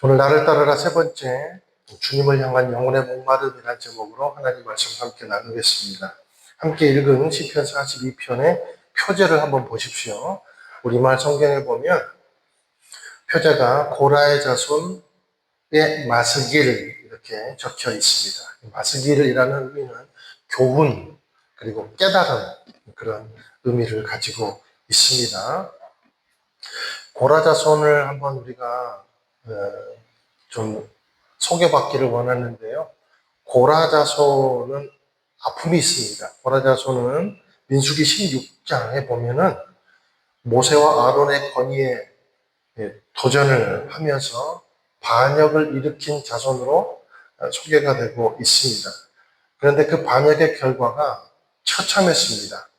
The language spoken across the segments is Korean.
오늘 나를 따르라 세 번째, 주님을 향한 영혼의 목마름이라는 제목으로 하나님 말씀 함께 나누겠습니다. 함께 읽은 시편 42편의 표제를 한번 보십시오. 우리말 성경에 보면 표제가 고라의 자손의 마스길 이렇게 적혀 있습니다. 마스길이라는 의미는 교훈 그리고 깨달음 그런 의미를 가지고 있습니다. 고라 자손을 한번 우리가 좀 소개받기를 원하는데요. 고라 자손은 아픔이 있습니다. 고라 자손은 민수기 16장에 보면은 모세와 아론의 건의에 도전을 하면서 반역을 일으킨 자손으로 소개가 되고 있습니다. 그런데 그 반역의 결과가 처참했습니다.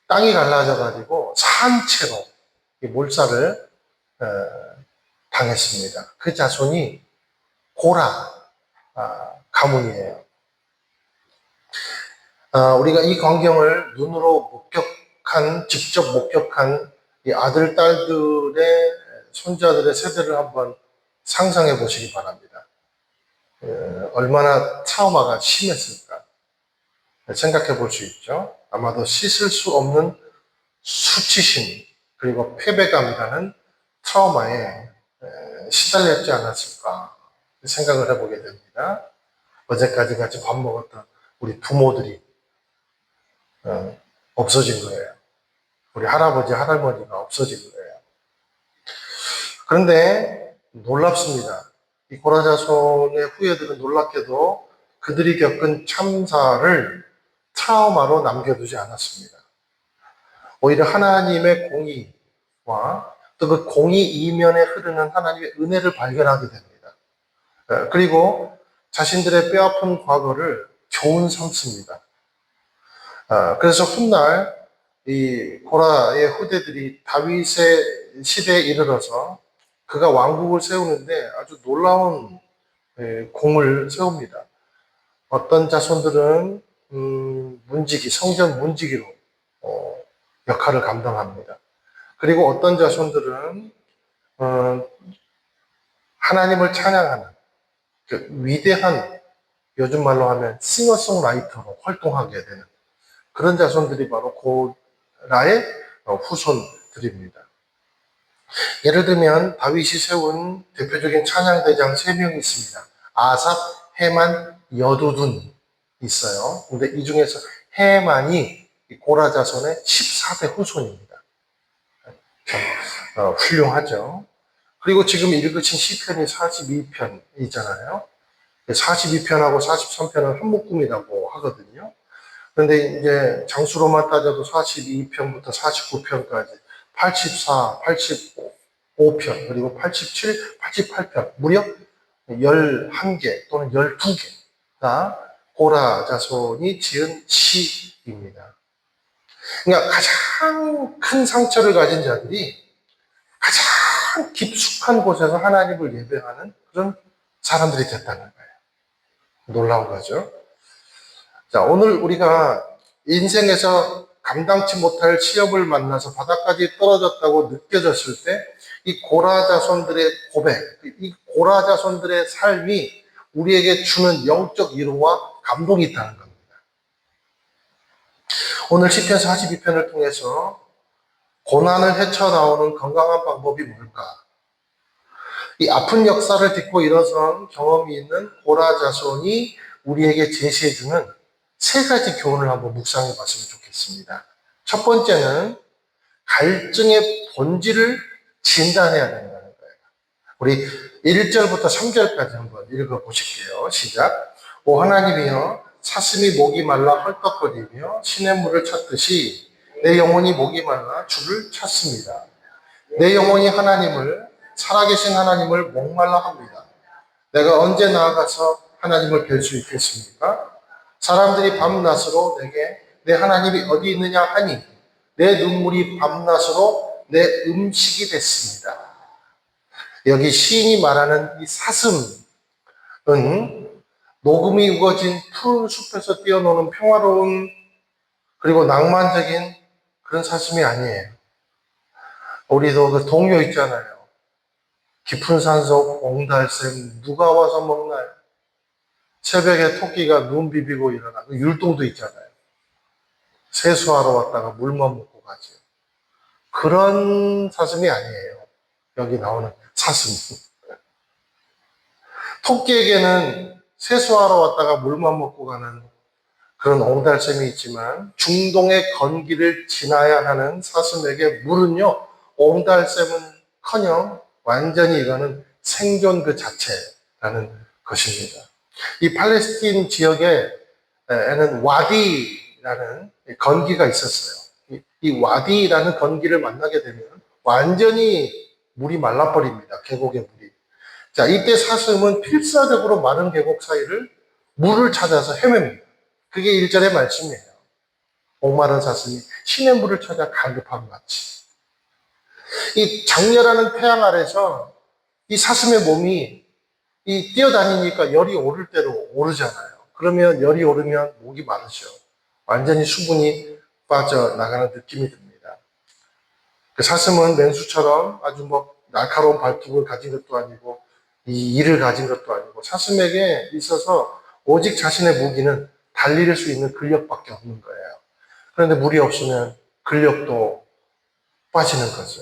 땅이 갈라져가지고 산채로 몰살을 당했습니다. 그 자손이 고라 가문이에요. 우리가 이 광경을 눈으로 직접 목격한 이 아들, 딸들의 손자들의 세대를 한번 상상해 보시기 바랍니다. 얼마나 트라우마가 심했을까 생각해 볼 수 있죠. 아마도 씻을 수 없는 수치심 그리고 패배감이라는 트라우마에 시달렸지 않았을까 생각을 해보게 됩니다. 어제까지 같이 밥 먹었던 우리 부모들이 없어진 거예요. 우리 할아버지, 할머니가 없어진 거예요. 그런데 놀랍습니다. 이 고라 자손의 후예들은 놀랍게도 그들이 겪은 참사를 트라우마로 남겨두지 않았습니다. 오히려 하나님의 공의와 또 그 공의 이면에 흐르는 하나님의 은혜를 발견하게 됩니다. 그리고 자신들의 뼈아픈 과거를 교훈 삼습니다. 그래서 훗날 이 고라의 후대들이 다윗의 시대에 이르러서 그가 왕국을 세우는데 아주 놀라운 공을 세웁니다. 어떤 자손들은 성전 문지기로 역할을 감당합니다. 그리고 어떤 자손들은 하나님을 찬양하는 그 위대한, 요즘 말로 하면 싱어송라이터로 활동하게 되는 그런 자손들이 바로 고라의 후손들입니다. 예를 들면 다윗이 세운 대표적인 찬양대장 3명이 있습니다. 아삽, 헤만, 여두둔 있어요. 근데 이 중에서 헤만이 고라 자손의 14대 후손입니다. 참 훌륭하죠. 그리고 지금 읽으신 시편이 42편이잖아요. 42편하고 43편은 한 묶음이라고 하거든요. 그런데 이제 장수로만 따져도 42편부터 49편까지 84, 85편, 그리고 87, 88편, 무려 11개 또는 12개가 고라 자손이 지은 시입니다. 그러니까 가장 큰 상처를 가진 자들이 가장 깊숙한 곳에서 하나님을 예배하는 그런 사람들이 됐다는 거예요. 놀라운 거죠. 자, 오늘 우리가 인생에서 감당치 못할 시험을 만나서 바닥까지 떨어졌다고 느껴졌을 때 이 고라 자손들의 고백, 이 고라 자손들의 삶이 우리에게 주는 영적 위로와 감동이 있다는 겁니다. 오늘 시편 42편을 통해서 고난을 헤쳐나오는 건강한 방법이 뭘까? 이 아픈 역사를 딛고 일어선 경험이 있는 고라 자손이 우리에게 제시해주는 3가지 교훈을 한번 묵상해 봤으면 좋겠습니다. 첫 번째는 갈증의 본질을 진단해야 된다는 거예요. 우리 1절부터 3절까지 한번 읽어보실게요. 시작. 오 하나님이여, 사슴이 목이 말라 헐떡거리며 시냇물을 찾듯이 내 영혼이 목이 말라 주를 찾습니다. 내 영혼이 하나님을, 살아계신 하나님을 목말라 합니다. 내가 언제 나아가서 하나님을 뵐 수 있겠습니까? 사람들이 밤낮으로 내게 내 하나님이 어디 있느냐 하니 내 눈물이 밤낮으로 내 음식이 됐습니다. 여기 시인이 말하는 이 사슴은 녹음이 우거진 푸른 숲에서 뛰어노는 평화로운 그리고 낭만적인 그런 사슴이 아니에요. 우리도 그 동요 있잖아요. 깊은 산속 옹달샘 누가 와서 먹나요? 새벽에 토끼가 눈 비비고 일어나. 율동도 있잖아요. 세수하러 왔다가 물만 먹고 가죠. 그런 사슴이 아니에요. 여기 나오는 사슴. 토끼에게는 세수하러 왔다가 물만 먹고 가는 그런 옹달샘이 있지만 중동의 건기를 지나야 하는 사슴에게 물은요, 옹달샘은커녕 완전히 이거는 생존 그 자체라는 것입니다. 이 팔레스틴 지역에는 와디라는 건기가 있었어요. 이 와디라는 건기를 만나게 되면 완전히 물이 말라버립니다. 계곡의 물이. 자, 이때 사슴은 필사적으로 마른 계곡 사이를 물을 찾아서 헤맵니다. 그게 1절의 말씀이에요. 목마른 사슴이 신의 물을 찾아 갈급함 같이. 이 장렬하는 태양 아래서 이 사슴의 몸이 이 뛰어다니니까 열이 오를 대로 오르잖아요. 그러면 열이 오르면 목이 마르죠. 완전히 수분이 빠져나가는 느낌이 듭니다. 그 사슴은 맹수처럼 아주 뭐 날카로운 발톱을 가진 것도 아니고 이 이를 가진 것도 아니고 사슴에게 있어서 오직 자신의 무기는 달릴 수 있는 근력밖에 없는 거예요. 그런데 물이 없으면 근력도 빠지는 거죠.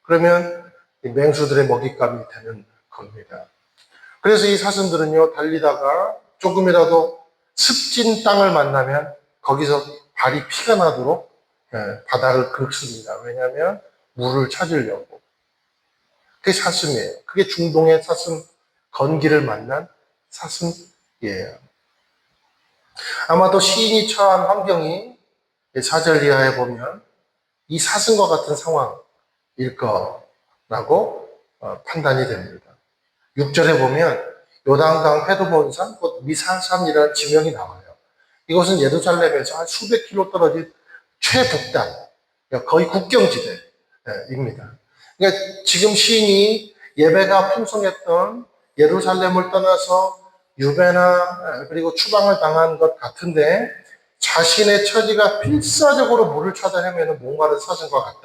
그러면 맹수들의 먹잇감이 되는 겁니다. 그래서 이 사슴들은요, 달리다가 조금이라도 습진 땅을 만나면 거기서 발이 피가 나도록 바닥을 긁습니다. 왜냐하면 물을 찾으려고. 그게 사슴이에요. 그게 중동의 사슴, 건기를 만난 사슴이에요. 아마도 시인이 처한 환경이 4절 이하에 보면 이 사슴과 같은 상황일 거라고 판단이 됩니다. 6절에 보면 요단강 헤르몬산, 곧 미살산이라는 지명이 나와요. 이것은 예루살렘에서 한 수백 킬로 떨어진 최북단, 거의 국경지대입니다. 그러니까 지금 시인이 예배가 풍성했던 예루살렘을 떠나서 유배나 그리고 추방을 당한 것 같은데 자신의 처지가 필사적으로 물을 찾아 헤매는 목마른 사슴과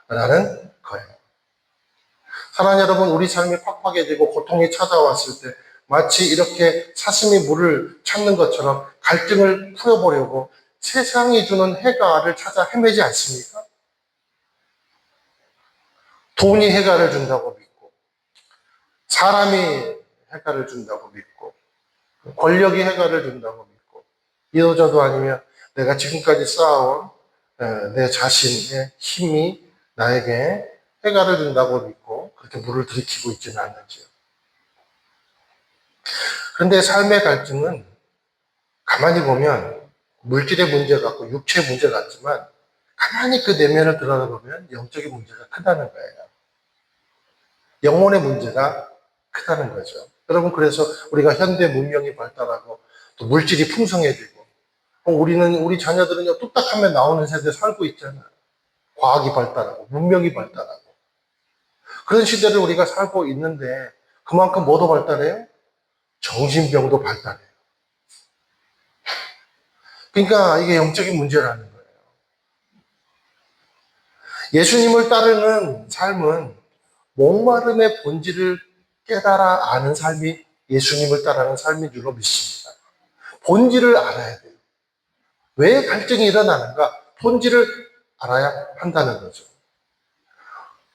같다라는 거예요. 사랑하는 여러분, 우리 삶이 팍팍해지고 고통이 찾아왔을 때 마치 이렇게 사슴이 물을 찾는 것처럼 갈등을 풀어보려고 세상이 주는 해가를 찾아 헤매지 않습니까? 돈이 해가를 준다고 믿고, 사람이 해가를 준다고 믿고, 권력이 해가를 준다고 믿고, 이도저도 아니면 내가 지금까지 쌓아온 내 자신의 힘이 나에게 해가를 준다고 믿고 그렇게 물을 들이키고 있지는 않는지요. 그런데 삶의 갈증은 가만히 보면 물질의 문제 같고 육체의 문제 같지만 가만히 그 내면을 들여다보면 영적인 문제가 크다는 거예요. 영혼의 문제가 크다는 거죠. 여러분, 그래서 우리가 현대 문명이 발달하고 또 물질이 풍성해지고 우리 자녀들은요, 뚝딱하면 나오는 세대에 살고 있잖아요. 과학이 발달하고 문명이 발달하고 그런 시대를 우리가 살고 있는데 그만큼 뭐도 발달해요? 정신병도 발달해요. 그러니까 이게 영적인 문제라는 거예요. 예수님을 따르는 삶은 목마름의 본질을 깨달아 아는 삶이 예수님을 따르는 삶인 줄로 믿습니다. 본질을 알아야 돼요. 왜 갈증이 일어나는가? 본질을 알아야 한다는 거죠.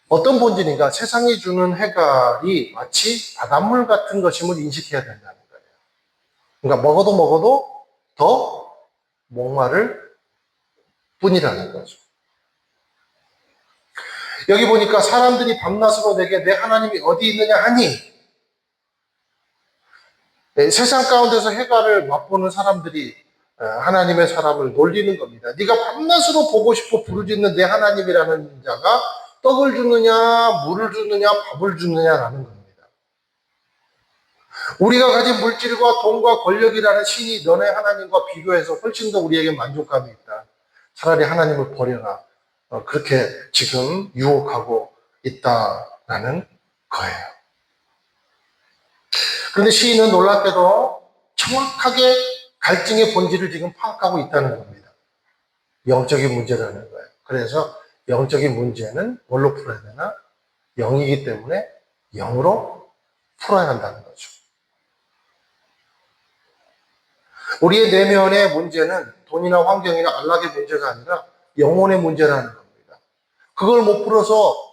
어떤 본질인가? 세상이 주는 해갈이 마치 바닷물 같은 것임을 인식해야 된다는 거예요. 그러니까 먹어도 더 목마를 뿐이라는 거죠. 여기 보니까 사람들이 밤낮으로 내게 내 하나님이 어디 있느냐 하니 세상 가운데서 해갈을 맛보는 사람들이 하나님의 사람을 놀리는 겁니다. 네가 밤낮으로 보고 싶어 부르짖는 내 하나님이라는 자가 떡을 주느냐 물을 주느냐 밥을 주느냐라는 겁니다. 우리가 가진 물질과 돈과 권력이라는 신이 너네 하나님과 비교해서 훨씬 더 우리에게 만족감이 있다. 차라리 하나님을 버려라. 그렇게 지금 유혹하고 있다라는 거예요. 그런데 시인은 놀랍게도 정확하게 갈증의 본질을 지금 파악하고 있다는 겁니다. 영적인 문제라는 거예요. 그래서 영적인 문제는 뭘로 풀어야 되나? 영이기 때문에 영으로 풀어야 한다는 거죠. 우리의 내면의 문제는 돈이나 환경이나 안락의 문제가 아니라 영혼의 문제라는 겁니다. 그걸 못 풀어서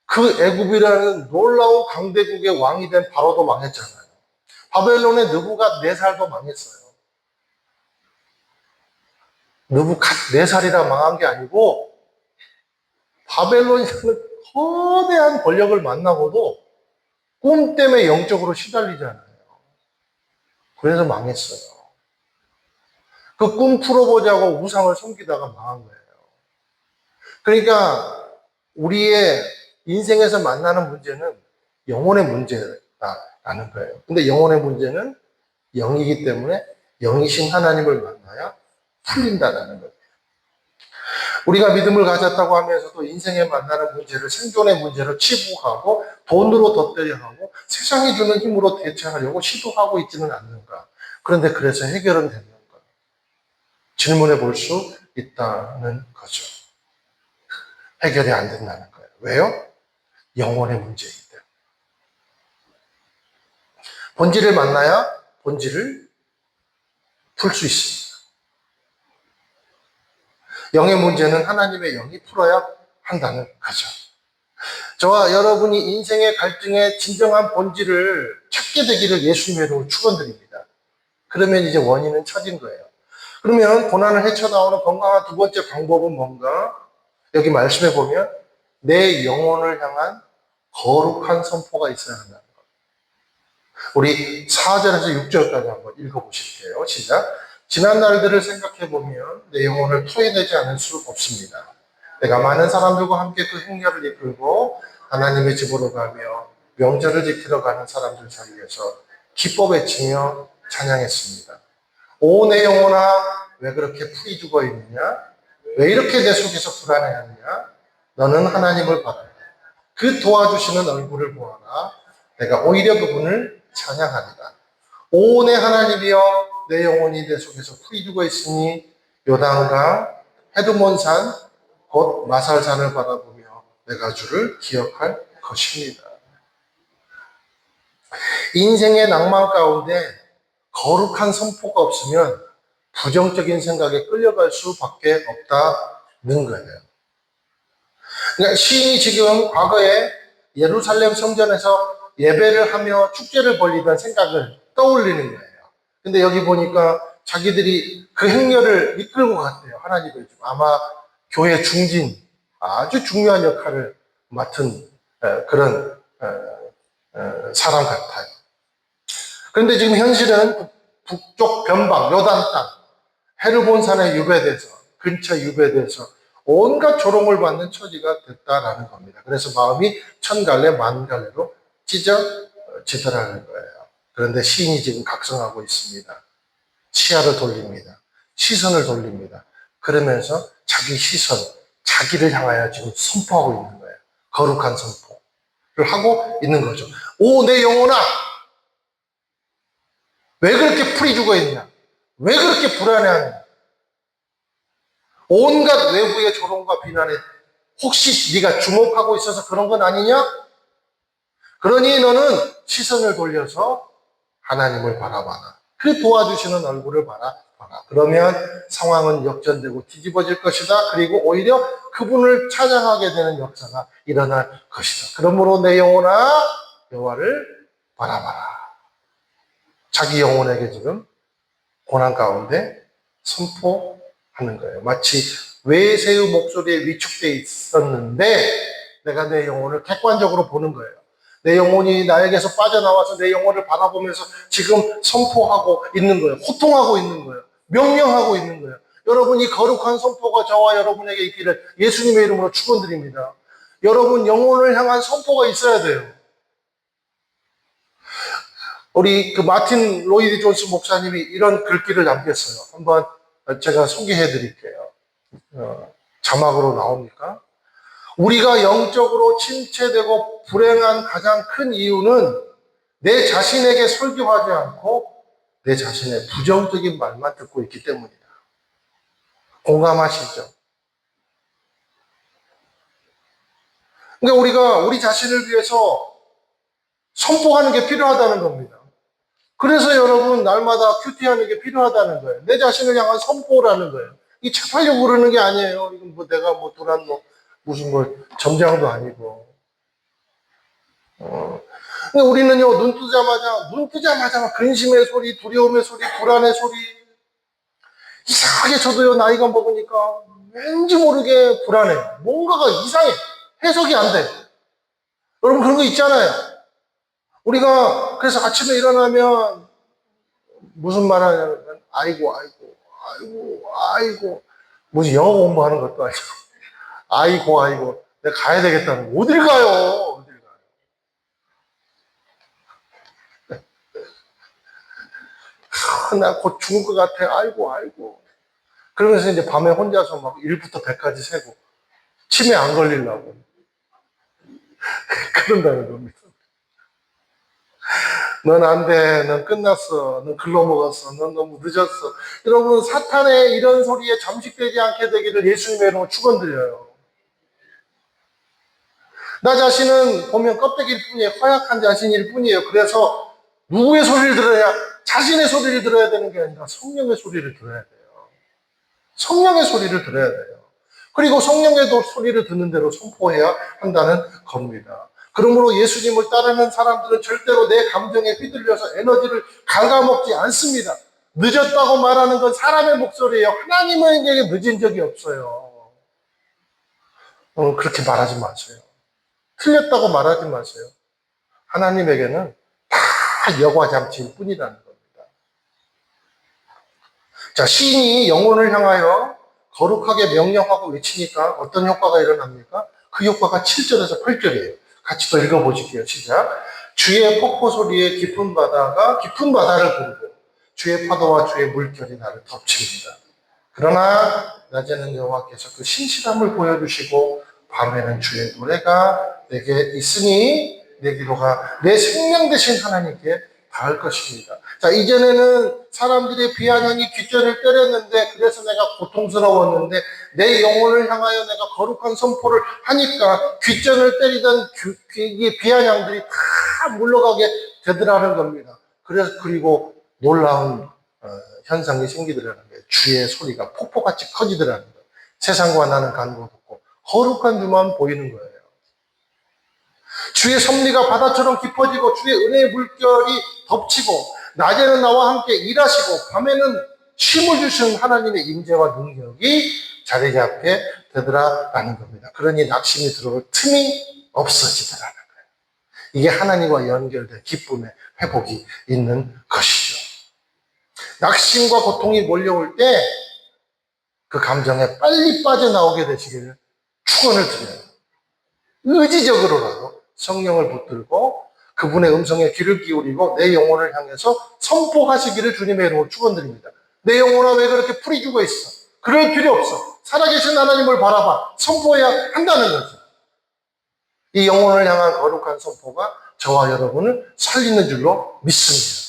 그 애굽이라는 놀라운 강대국의 왕이 된 바로도 망했잖아요. 바벨론의 느부갓 네살도 망했어요. 느부갓네살이라 망한 게 아니고 바벨론이라는 거대한 권력을 만나고도 꿈 때문에 영적으로 시달리잖아요. 그래서 망했어요. 그 꿈 풀어보자고 우상을 섬기다가 망한 거예요. 그러니까 우리의 인생에서 만나는 문제는 영혼의 문제다라는 거예요. 근데 영혼의 문제는 영이기 때문에 영이신 하나님을 만나야 풀린다라는 거예요. 우리가 믿음을 가졌다고 하면서도 인생에 만나는 문제를 생존의 문제로 치부하고 돈으로 덧대려 하고 세상이 주는 힘으로 대처하려고 시도하고 있지는 않는가. 그런데 그래서 해결은 됐는가. 질문해 볼 수 있다는 거죠. 해결이 안 된다는 거예요. 왜요? 영혼의 문제이기 때문에. 본질을 만나야 본질을 풀 수 있습니다. 영의 문제는 하나님의 영이 풀어야 한다는 거죠. 저와 여러분이 인생의 갈등의 진정한 본질을 찾게 되기를 예수님의 이름으로 축원드립니다. 그러면 이제 원인은 찾은 거예요. 그러면 고난을 헤쳐나오는 건강한 두 번째 방법은 뭔가? 여기 말씀해 보면 내 영혼을 향한 거룩한 선포가 있어야 한다는 거예요. 우리 4절에서 6절까지 한번 읽어보실게요. 시작. 지난 날들을 생각해 보면 내 영혼을 토해내지 않을 수 없습니다. 내가 많은 사람들과 함께 그 행렬을 이끌고 하나님의 집으로 가며 명절을 지키러 가는 사람들 사이에서 기뻐 외치며 찬양했습니다. 오, 내 영혼아, 왜 그렇게 풀이 죽어 있느냐? 왜 이렇게 내 속에서 불안해하느냐? 너는 하나님을 바라라. 그 도와주시는 얼굴을 보아라. 내가 오히려 그분을 찬양하리라. 오, 내 하나님이여, 내 영혼이 내 속에서 풀이 죽어 있으니 요단강, 헤드몬산, 곧 마살산을 바라보며 내가 주를 기억할 것입니다. 인생의 낭만 가운데 거룩한 선포가 없으면 부정적인 생각에 끌려갈 수밖에 없다는 거예요. 그러니까 시인이 지금 과거에 예루살렘 성전에서 예배를 하며 축제를 벌리던 생각을 떠올리는 거예요. 근데 여기 보니까 자기들이 그 행렬을 이끌고 갔대요. 하나님의 집. 아마 교회 중진, 아주 중요한 역할을 맡은 그런 사람 같아요. 그런데 지금 현실은 북쪽 변방, 요단 땅, 헤르본산에 유배돼서, 근처 유배돼서 온갖 조롱을 받는 처지가 됐다라는 겁니다. 그래서 마음이 천갈래 만갈래로 찢어지더라는 거예요. 그런데 시인이 지금 각성하고 있습니다. 시야를 돌립니다. 시선을 돌립니다. 그러면서 자기 시선, 자기를 향하여 지금 선포하고 있는 거예요. 거룩한 선포를 하고 있는 거죠. 오, 내 영혼아! 왜 그렇게 풀이 죽어 있냐? 왜 그렇게 불안해하냐? 온갖 외부의 조롱과 비난에 혹시 네가 주목하고 있어서 그런 건 아니냐? 그러니 너는 시선을 돌려서 하나님을 바라봐라. 그 도와주시는 얼굴을 바라봐라. 그러면 상황은 역전되고 뒤집어질 것이다. 그리고 오히려 그분을 찬양하게 되는 역사가 일어날 것이다. 그러므로 내 영혼아 여호와를 바라봐라. 자기 영혼에게 지금 고난 가운데 선포하는 거예요. 마치 외세의 목소리에 위축되어 있었는데 내가 내 영혼을 객관적으로 보는 거예요. 내 영혼이 나에게서 빠져나와서 내 영혼을 바라보면서 지금 선포하고 있는 거예요. 호통하고 있는 거예요. 명령하고 있는 거예요. 여러분, 이 거룩한 선포가 저와 여러분에게 있기를 예수님의 이름으로 축원드립니다. 여러분, 영혼을 향한 선포가 있어야 돼요. 우리 그 마틴 로이드 존스 목사님이 이런 글귀를 남겼어요. 한번 제가 소개해 드릴게요. 자막으로 나옵니까? 우리가 영적으로 침체되고 불행한 가장 큰 이유는 내 자신에게 설교하지 않고 내 자신의 부정적인 말만 듣고 있기 때문이다. 공감하시죠? 그러니까 우리가 우리 자신을 위해서 선포하는 게 필요하다는 겁니다. 그래서 여러분 날마다 큐티하는 게 필요하다는 거예요. 내 자신을 향한 선포라는 거예요. 이 착하려고 그러는 게 아니에요. 이건 뭐 내가 뭐 도란 뭐 무슨 뭐 점장도 아니고. 근데 우리는요 눈 뜨자마자 막 근심의 소리, 두려움의 소리, 불안의 소리. 이상하게 저도요 나이가 먹으니까 왠지 모르게 불안해요. 뭔가가 이상해. 해석이 안 돼. 여러분 그런 거 있잖아요. 우리가 그래서 아침에 일어나면 무슨 말 하냐면 아이고 뭐지 영어 공부하는 것도 아니고 아이고 내가 가야 되겠다는 거. 어딜 가요? 어딜 가요? 나 곧 죽을 것 같아. 아이고 그러면서 이제 밤에 혼자서 막 1부터 100까지 세고 치매 안 걸리려고 그런다는 겁니다. 넌 안 돼. 넌 끝났어. 넌 글러먹었어. 넌 너무 늦었어. 여러분 사탄의 이런 소리에 잠식되지 않게 되기를 예수님의 이름으로 축원드려요. 나 자신은 보면 껍데기일 뿐이에요. 허약한 자신일 뿐이에요. 그래서 누구의 소리를 들어야, 자신의 소리를 들어야 되는 게 아니라 성령의 소리를 들어야 돼요. 성령의 소리를 들어야 돼요. 그리고 성령의 소리를 듣는 대로 선포해야 한다는 겁니다. 그러므로 예수님을 따르는 사람들은 절대로 내 감정에 휘둘려서 에너지를 갉아먹지 않습니다. 늦었다고 말하는 건 사람의 목소리예요. 하나님에게 늦은 적이 없어요. 그렇게 말하지 마세요. 틀렸다고 말하지 마세요. 하나님에게는 다 여과 잠치일 뿐이라는 겁니다. 자, 시인이 영혼을 향하여 거룩하게 명령하고 외치니까 어떤 효과가 일어납니까? 그 효과가 7절에서 8절이에요. 같이 또 읽어보실게요. 시작. 주의 폭포 소리에 깊은 바다가 깊은 바다를 부르고 주의 파도와 주의 물결이 나를 덮칩니다. 그러나 낮에는 여호와께서 그 신실함을 보여주시고 밤에는 주의 노래가 내게 있으니 내 기도가 내 생명 되신 하나님께 닿을 것입니다. 자, 이전에는 사람들의 비아냥이 귓전을 때렸는데 그래서 내가 고통스러웠는데 내 영혼을 향하여 내가 거룩한 선포를 하니까 귓전을 때리던 비아냥들이 다 물러가게 되더라는 겁니다. 그리고 놀라운 현상이 생기더라는 거예요. 주의 소리가 폭포같이 커지더라는 거예요. 세상과 나는 가는 곳 없고 거룩한 주만 보이는 거예요. 주의 섭리가 바다처럼 깊어지고 주의 은혜의 물결이 덮치고 낮에는 나와 함께 일하시고 밤에는 쉼을 주시는 하나님의 임재와 능력이 자리 잡게 되더라라는 겁니다. 그러니 낙심이 들어올 틈이 없어지더라는 거예요. 이게 하나님과 연결된 기쁨의 회복이 있는 것이죠. 낙심과 고통이 몰려올 때 그 감정에 빨리 빠져나오게 되시기를 축원을 드려요. 의지적으로라도 성령을 붙들고 그분의 음성에 귀를 기울이고 내 영혼을 향해서 선포하시기를 주님의 이름으로 축원드립니다. 내 영혼아 왜 그렇게 풀이 죽어 있어? 그럴 필요 없어. 살아계신 하나님을 바라봐. 선포해야 한다는 거죠. 이 영혼을 향한 거룩한 선포가 저와 여러분을 살리는 줄로 믿습니다.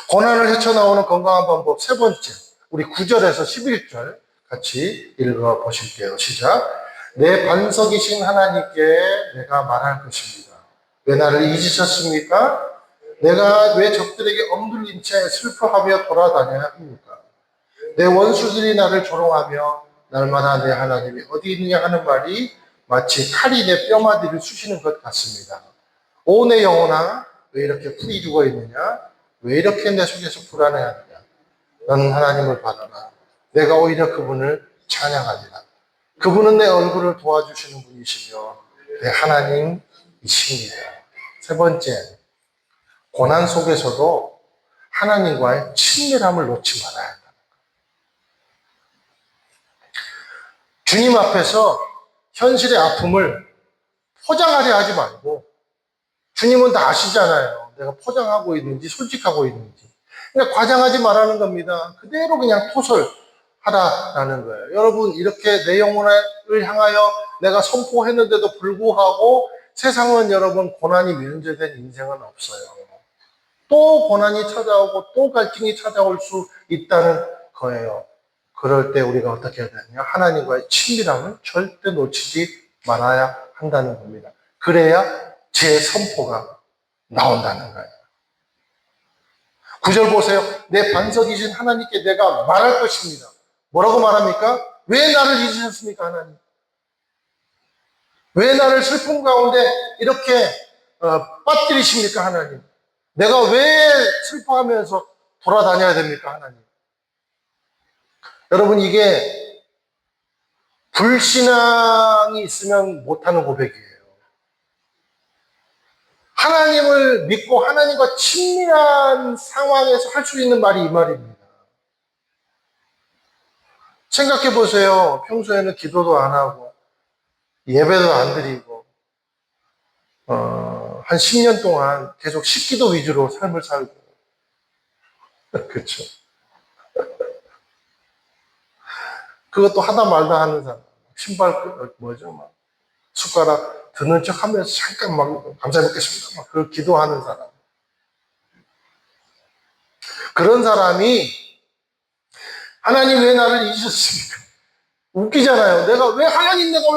고난을 헤쳐나오는 건강한 방법 세 번째, 우리 9절에서 11절 같이 읽어보실게요. 시작. 내 반석이신 하나님께 내가 말할 것입니다. 왜 나를 잊으셨습니까? 내가 왜 적들에게 억눌린 채 슬퍼하며 돌아다녀야 합니까? 내 원수들이 나를 조롱하며 날마다 내 하나님이 어디 있느냐 하는 말이 마치 칼이 내 뼈마디를 쑤시는 것 같습니다. 오 내 영혼아 왜 이렇게 풀이 죽어 있느냐? 왜 이렇게 내 속에서 불안해하느냐? 너는 하나님을 바라라. 내가 오히려 그분을 찬양하리라. 그분은 내 얼굴을 도와주시는 분이시며 내 하나님이십니다. 세 번째, 고난 속에서도 하나님과의 친밀함을 놓지 말아야 한다. 주님 앞에서 현실의 아픔을 포장하려 하지 말고 주님은 다 아시잖아요. 내가 포장하고 있는지 솔직하고 있는지. 그러니까 과장하지 말라는 겁니다. 그대로 그냥 토설하라는 거예요. 여러분 이렇게 내 영혼을 향하여 내가 선포했는데도 불구하고 세상은 여러분 고난이 면제된 인생은 없어요. 또 고난이 찾아오고 또 갈증이 찾아올 수 있다는 거예요. 그럴 때 우리가 어떻게 해야 되느냐? 하나님과의 친밀함을 절대 놓치지 말아야 한다는 겁니다. 그래야 제 선포가 나온다는 거예요. 9절 보세요. 내 반석이신 하나님께 내가 말할 것입니다. 뭐라고 말합니까? 왜 나를 잊으셨습니까, 하나님? 왜 나를 슬픔 가운데 이렇게 빠뜨리십니까, 하나님? 내가 왜 슬퍼하면서 돌아다녀야 됩니까, 하나님? 여러분, 이게 불신앙이 있으면 못하는 고백이에요. 하나님을 믿고 하나님과 친밀한 상황에서 할 수 있는 말이 이 말입니다. 생각해 보세요. 평소에는 기도도 안 하고 예배도 안 드리고 한 10년 동안 계속 식기도 위주로 삶을 살고 그렇죠. 그것도 하다 말다 하는 사람. 신발 뭐죠? 막 숟가락 드는 척 하면서 잠깐 막 감사 먹겠습니다. 막 그걸 기도하는 사람. 그런 사람이 하나님 왜 나를 잊으셨습니까? 웃기잖아요. 내가 왜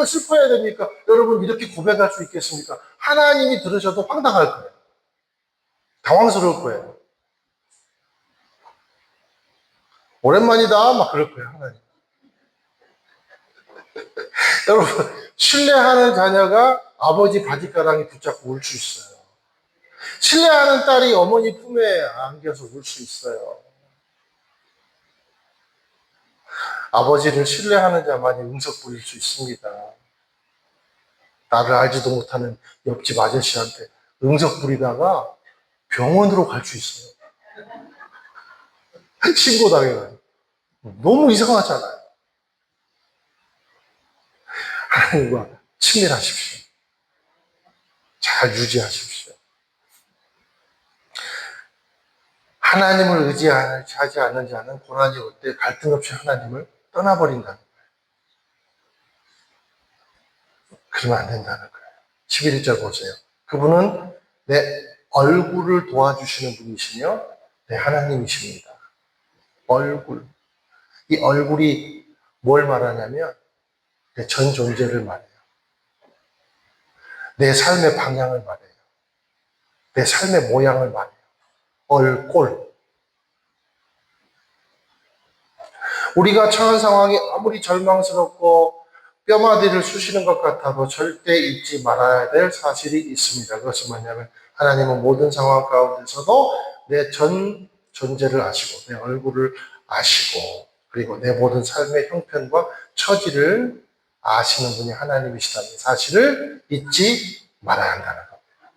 슬퍼해야 됩니까? 여러분, 이렇게 고백할 수 있겠습니까? 하나님이 들으셔도 황당할 거예요. 당황스러울 거예요. 오랜만이다. 막 그럴 거예요, 하나님. 여러분, 신뢰하는 자녀가 아버지 바지가랑이 붙잡고 울 수 있어요. 신뢰하는 딸이 어머니 품에 안겨서 울 수 있어요. 아버지를 신뢰하는 자만이 응석 부릴 수 있습니다. 나를 알지도 못하는 옆집 아저씨한테 응석 부리다가 병원으로 갈 수 있어요. 신고당해요. 너무 이상하잖아요. 하나님과 친밀하십시오. 잘 유지하십시오. 하나님을 의지하지 않는 자는 고난이 올 때 갈등 없이 하나님을 떠나버린다는 거예요. 그러면 안 된다는 거예요. 11절 보세요. 그분은 내 얼굴을 도와주시는 분이시며 내 하나님이십니다. 얼굴. 이 얼굴이 뭘 말하냐면 내 전 존재를 말해요. 내 삶의 방향을 말해요. 내 삶의 모양을 말해요. 얼꼴. 우리가 처한 상황이 아무리 절망스럽고 뼈마디를 쑤시는 것 같아도 절대 잊지 말아야 될 사실이 있습니다. 그것은 뭐냐면 하나님은 모든 상황 가운데서도 내 전 존재를 아시고 내 얼굴을 아시고 그리고 내 모든 삶의 형편과 처지를 아시는 분이 하나님이시다는 사실을 잊지 말아야 한다는 겁니다.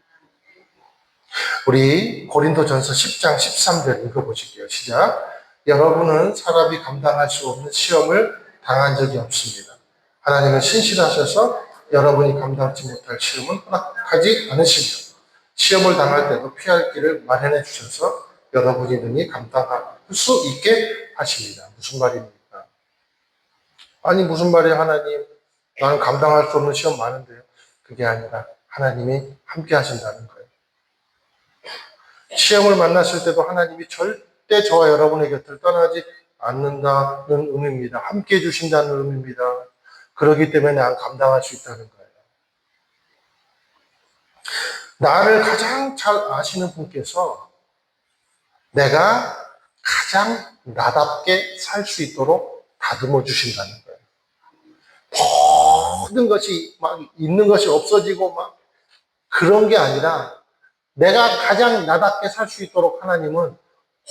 우리 고린도전서 10장 13절 읽어보실게요. 시작. 여러분은 사람이 감당할 수 없는 시험을 당한 적이 없습니다. 하나님은 신실하셔서 여러분이 감당치 못할 시험은 허락하지 않으시며 시험을 당할 때도 피할 길을 마련해 주셔서 여러분이 능히 감당할 수 있게 하십니다. 무슨 말입니까? 아니 무슨 말이에요, 하나님? 나는 감당할 수 없는 시험 많은데요. 그게 아니라 하나님이 함께 하신다는 거예요. 시험을 만났을 때도 하나님이 절대 저와 여러분의 곁을 떠나지 않는다는 의미입니다. 함께 해주신다는 의미입니다. 그렇기 때문에 난 감당할 수 있다는 거예요. 나를 가장 잘 아시는 분께서 내가 가장 나답게 살 수 있도록 다듬어 주신다는 거예요. 모든 것이 막 있는 것이 없어지고 막 그런 게 아니라 내가 가장 나답게 살 수 있도록 하나님은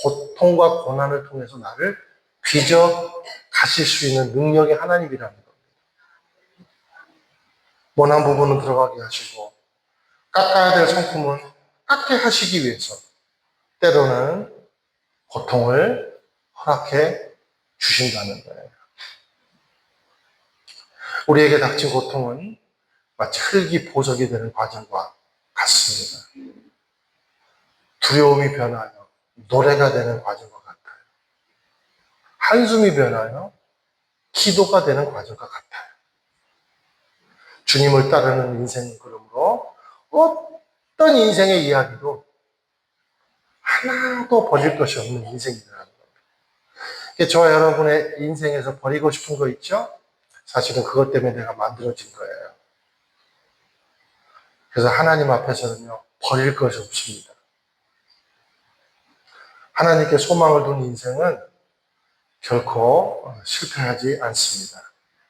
고통과 고난을 통해서 나를 빚어 가실 수 있는 능력의 하나님이라는 겁니다. 원한 부분은 들어가게 하시고 깎아야 될 성품은 깎게 하시기 위해서 때로는 고통을 허락해 주신다는 거예요. 우리에게 닥친 고통은 마치 흙이 보석이 되는 과정과 같습니다. 두려움이 변하여 노래가 되는 과정과 같아요. 한숨이 변하여 기도가 되는 과정과 같아요. 주님을 따르는 인생은 그러므로 어떤 인생의 이야기도 하나도 버릴 것이 없는 인생이라는 겁니다. 저와 여러분의 인생에서 버리고 싶은 거 있죠? 사실은 그것 때문에 내가 만들어진 거예요. 그래서 하나님 앞에서는요, 버릴 것이 없습니다. 하나님께 소망을 둔 인생은 결코 실패하지 않습니다.